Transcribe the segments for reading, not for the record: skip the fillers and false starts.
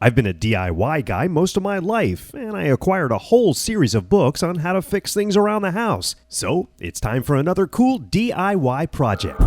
I've been a DIY guy most of my life, and I acquired a whole series of books on how to fix things around the house. So, it's time for another cool DIY project.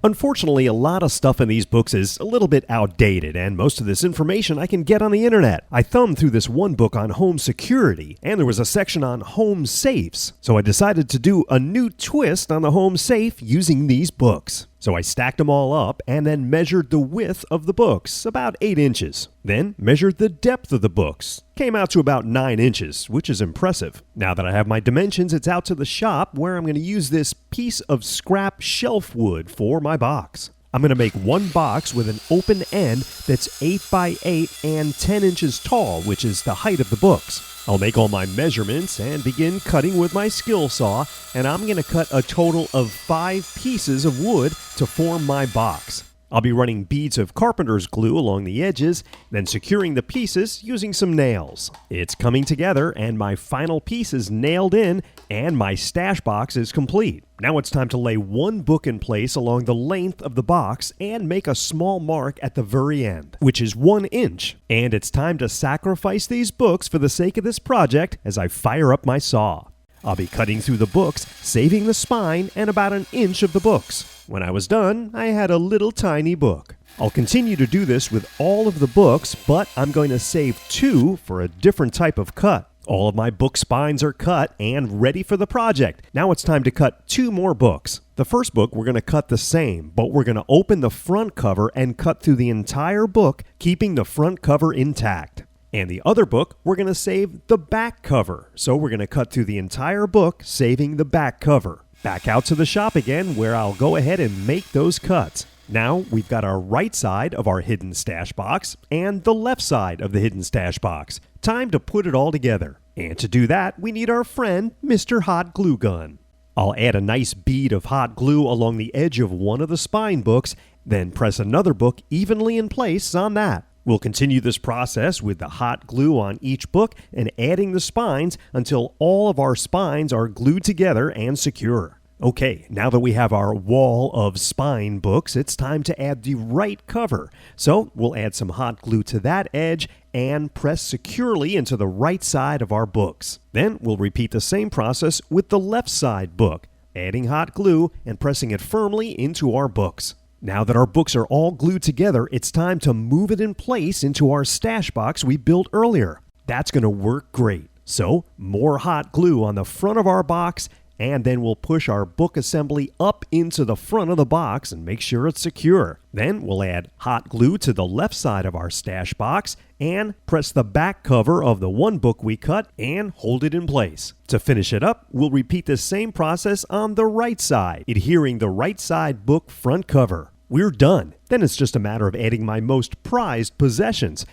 Unfortunately, a lot of stuff in these books is a little bit outdated, and most of this information I can get on the internet. I thumbed through this one book on home security, and there was a section on home safes. So I decided to do a new twist on the home safe using these books. So I stacked them all up and then measured the width of the books, about 8 inches. Then measured the depth of the books. Came out to about 9 inches, which is impressive. Now that I have my dimensions, it's out to the shop where I'm going to use this piece of scrap shelf wood for my box. I'm going to make one box with an open end that's 8 by 8 and 10 inches tall, which is the height of the books. I'll make all my measurements and begin cutting with my skill saw, and I'm going to cut a total of 5 pieces of wood to form my box. I'll be running beads of carpenter's glue along the edges, then securing the pieces using some nails. It's coming together, and my final piece is nailed in, and my stash box is complete. Now it's time to lay one book in place along the length of the box and make a small mark at the very end, which is 1 inch. And it's time to sacrifice these books for the sake of this project as I fire up my saw. I'll be cutting through the books, saving the spine and about 1 inch of the books. When I was done, I had a little tiny book. I'll continue to do this with all of the books, but I'm going to save 2 for a different type of cut. All of my book spines are cut and ready for the project. Now it's time to cut 2 more books. The first book we're going to cut the same, but we're going to open the front cover and cut through the entire book, keeping the front cover intact. And the other book, we're going to save the back cover. So we're going to cut through the entire book, saving the back cover. Back out to the shop again, where I'll go ahead and make those cuts. Now we've got our right side of our hidden stash box and the left side of the hidden stash box. Time to put it all together. And to do that, we need our friend, Mr. Hot Glue Gun. I'll add a nice bead of hot glue along the edge of one of the spine books, then press another book evenly in place on that. We'll continue this process with the hot glue on each book and adding the spines until all of our spines are glued together and secure. Okay, now that we have our wall of spine books, it's time to add the right cover. So we'll add some hot glue to that edge and press securely into the right side of our books. Then we'll repeat the same process with the left side book, adding hot glue and pressing it firmly into our books. Now that our books are all glued together, it's time to move it in place into our stash box we built earlier. That's going to work great. So, more hot glue on the front of our box, and then we'll push our book assembly up into the front of the box and make sure it's secure. Then we'll add hot glue to the left side of our stash box and press the back cover of the one book we cut and hold it in place. To finish it up, we'll repeat the same process on the right side, adhering the right side book front cover. We're done. Then it's just a matter of adding my most prized possessions.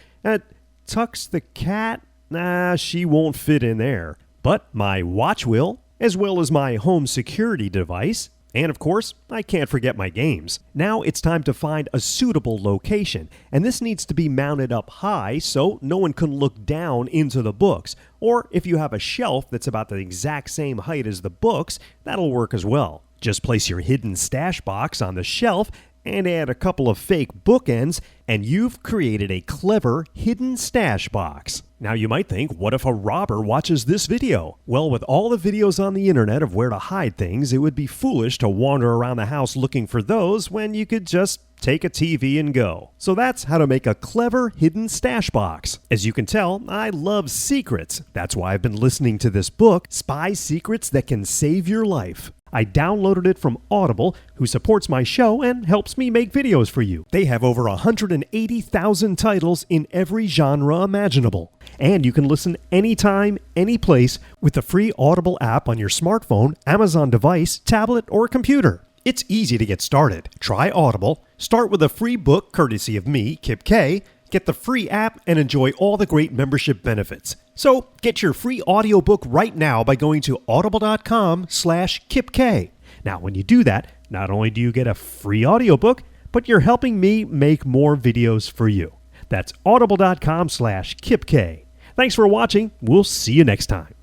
Tux the cat? Nah, she won't fit in there. But my watch will, as well as my home security device. And of course, I can't forget my games. Now it's time to find a suitable location, and this needs to be mounted up high so no one can look down into the books. Or if you have a shelf that's about the exact same height as the books, that'll work as well. Just place your hidden stash box on the shelf and add a couple of fake bookends, and you've created a clever hidden stash box. Now you might think, what if a robber watches this video? Well, with all the videos on the internet of where to hide things, it would be foolish to wander around the house looking for those when you could just take a TV and go. So that's how to make a clever hidden stash box. As you can tell, I love secrets. That's why I've been listening to this book, Spy Secrets That Can Save Your Life. I downloaded it from Audible, who supports my show and helps me make videos for you. They have over 180,000 titles in every genre imaginable. And you can listen anytime, anyplace with the free Audible app on your smartphone, Amazon device, tablet, or computer. It's easy to get started. Try Audible, start with a free book courtesy of me, kipkay, get the free app, and enjoy all the great membership benefits. So get your free audiobook right now by going to audible.com/kipkay. Now, when you do that, not only do you get a free audiobook, but you're helping me make more videos for you. That's audible.com/kipkay. Thanks for watching. We'll see you next time.